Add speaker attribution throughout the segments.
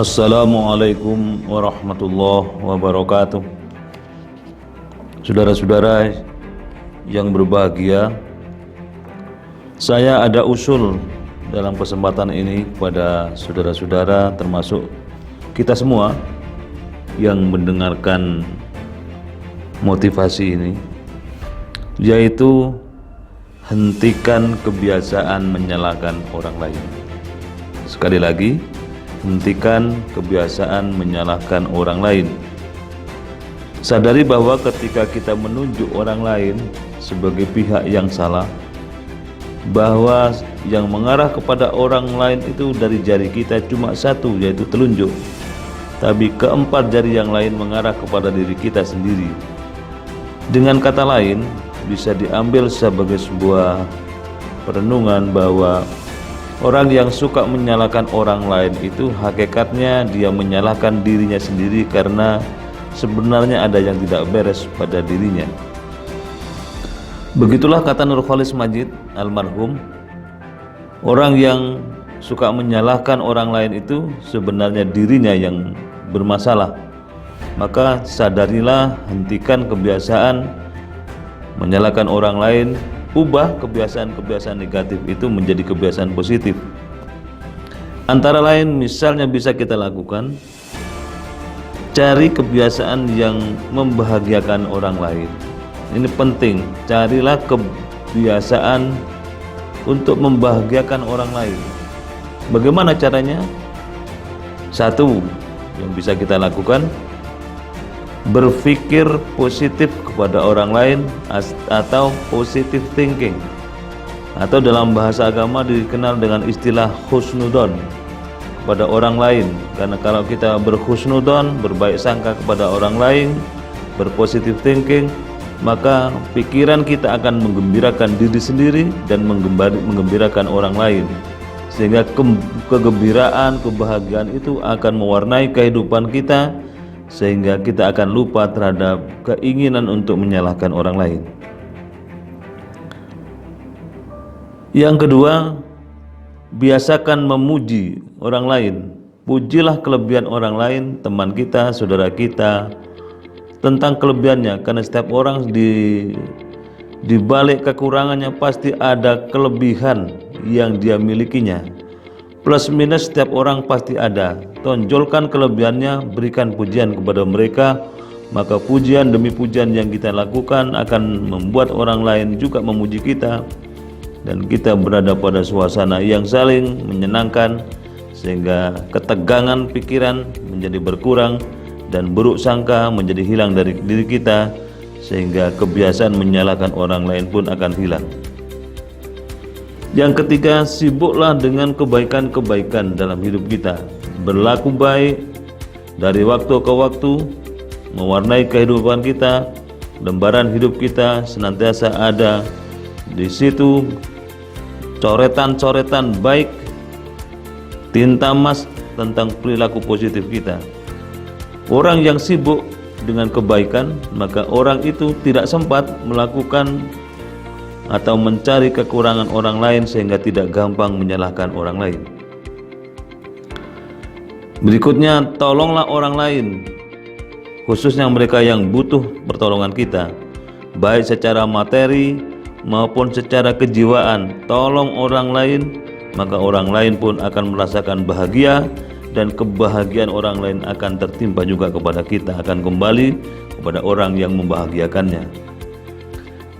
Speaker 1: Assalamualaikum warahmatullahi wabarakatuh. Saudara-saudara yang berbahagia, saya ada usul dalam kesempatan ini kepada saudara-saudara, termasuk kita semua yang mendengarkan motivasi ini, yaitu hentikan kebiasaan menyalahkan orang lain. Sekali lagi, hentikan kebiasaan menyalahkan orang lain. Sadari bahwa ketika kita menunjuk orang lain sebagai pihak yang salah, bahwa yang mengarah kepada orang lain itu dari jari kita cuma satu, yaitu telunjuk, tapi keempat jari yang lain mengarah kepada diri kita sendiri. Dengan kata lain, bisa diambil sebagai sebuah perenungan bahwa orang yang suka menyalahkan orang lain itu hakikatnya dia menyalahkan dirinya sendiri, karena sebenarnya ada yang tidak beres pada dirinya. Begitulah kata Nurkholis Majid almarhum, orang yang suka menyalahkan orang lain itu sebenarnya dirinya yang bermasalah. Maka sadarilah, hentikan kebiasaan menyalahkan orang lain, ubah kebiasaan-kebiasaan negatif itu menjadi kebiasaan positif. Antara lain misalnya bisa kita lakukan, cari kebiasaan yang membahagiakan orang lain. Ini penting, carilah kebiasaan untuk membahagiakan orang lain. Bagaimana caranya? Satu yang bisa kita lakukan, berpikir positif kepada orang lain atau positive thinking, atau dalam bahasa agama dikenal dengan istilah husnudon kepada orang lain. Karena kalau kita berhusnudon, berbaik sangka kepada orang lain, berpositive thinking, maka pikiran kita akan menggembirakan diri sendiri dan menggembirakan orang lain, sehingga kegembiraan, kebahagiaan itu akan mewarnai kehidupan kita, sehingga kita akan lupa terhadap keinginan untuk menyalahkan orang lain. Yang kedua, biasakan memuji orang lain. Pujilah kelebihan orang lain, teman kita, saudara kita, tentang kelebihannya, karena setiap orang di balik kekurangannya pasti ada kelebihan yang dia milikinya. Plus minus setiap orang pasti ada. Tonjolkan kelebihannya, berikan pujian kepada mereka, maka pujian demi pujian yang kita lakukan akan membuat orang lain juga memuji kita, dan kita berada pada suasana yang saling menyenangkan, sehingga ketegangan pikiran menjadi berkurang dan buruk sangka menjadi hilang dari diri kita, sehingga kebiasaan menyalahkan orang lain pun akan hilang. Yang ketiga, sibuklah dengan kebaikan-kebaikan dalam hidup kita. Berlaku baik dari waktu ke waktu, mewarnai kehidupan kita. Lembaran hidup kita senantiasa ada di situ coretan-coretan baik, tinta emas tentang perilaku positif kita. Orang yang sibuk dengan kebaikan, maka orang itu tidak sempat melakukan atau mencari kekurangan orang lain, sehingga tidak gampang menyalahkan orang lain. Berikutnya, tolonglah orang lain, khususnya mereka yang butuh pertolongan kita, baik secara materi maupun secara kejiwaan. Tolong orang lain, maka orang lain pun akan merasakan bahagia, dan kebahagiaan orang lain akan tertimpa juga kepada kita, akan kembali kepada orang yang membahagiakannya.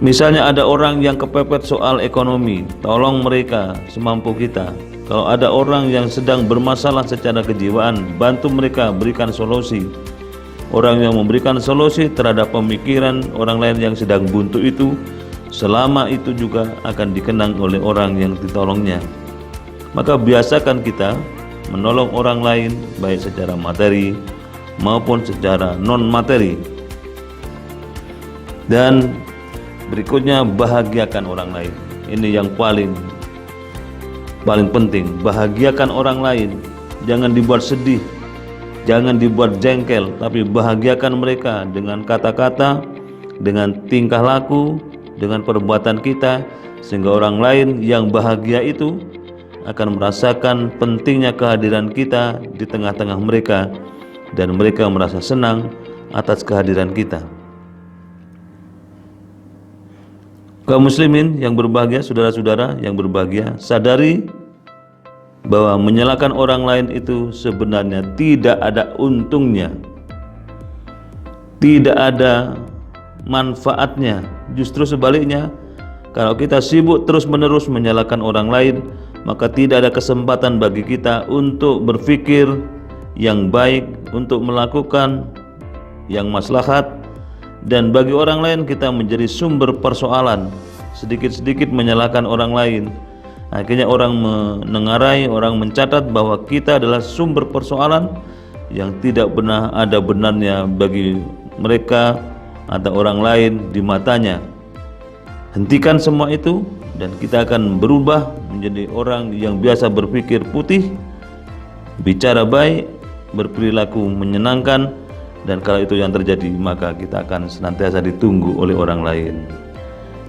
Speaker 1: Misalnya ada orang yang kepepet soal ekonomi, tolong mereka semampu kita. Kalau ada orang yang sedang bermasalah secara kejiwaan, bantu mereka, berikan solusi. Orang yang memberikan solusi terhadap pemikiran orang lain yang sedang buntu itu, selama itu juga akan dikenang oleh orang yang ditolongnya. Maka biasakan kita menolong orang lain, baik secara materi maupun secara non materi. Dan berikutnya, bahagiakan orang lain. Ini yang paling penting. Bahagiakan orang lain. Jangan dibuat sedih, jangan dibuat jengkel, tapi bahagiakan mereka dengan kata-kata, dengan tingkah laku, dengan perbuatan kita, sehingga orang lain yang bahagia itu akan merasakan pentingnya kehadiran kita di tengah-tengah mereka, dan mereka merasa senang atas kehadiran kita. Kaum muslimin yang berbahagia, saudara-saudara yang berbahagia, sadari bahwa menyalahkan orang lain itu sebenarnya tidak ada untungnya, tidak ada manfaatnya. Justru sebaliknya, kalau kita sibuk terus-menerus menyalahkan orang lain, maka tidak ada kesempatan bagi kita untuk berpikir yang baik, untuk melakukan yang maslahat. Dan bagi orang lain kita menjadi sumber persoalan, sedikit-sedikit menyalahkan orang lain. Akhirnya orang menengarai, orang mencatat bahwa kita adalah sumber persoalan yang tidak pernah ada benarnya bagi mereka atau orang lain di matanya. Hentikan semua itu dan kita akan berubah menjadi orang yang biasa berpikir putih, bicara baik, berperilaku menyenangkan. Dan kalau itu yang terjadi, maka kita akan senantiasa ditunggu oleh orang lain.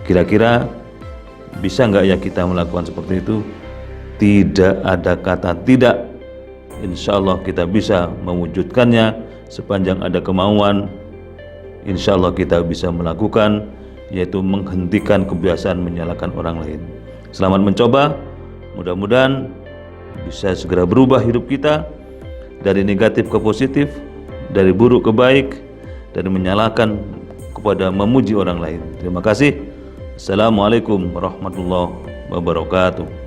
Speaker 1: Kira-kira bisa nggak ya kita melakukan seperti itu? Tidak ada kata tidak. Insya Allah kita bisa mewujudkannya sepanjang ada kemauan. Insya Allah kita bisa melakukan, yaitu menghentikan kebiasaan menyalahkan orang lain. Selamat mencoba. Mudah-mudahan bisa segera berubah hidup kita dari negatif ke positif, dari buruk ke baik, dari menyalahkan kepada memuji orang lain. Terima kasih. Assalamualaikum warahmatullahi wabarakatuh.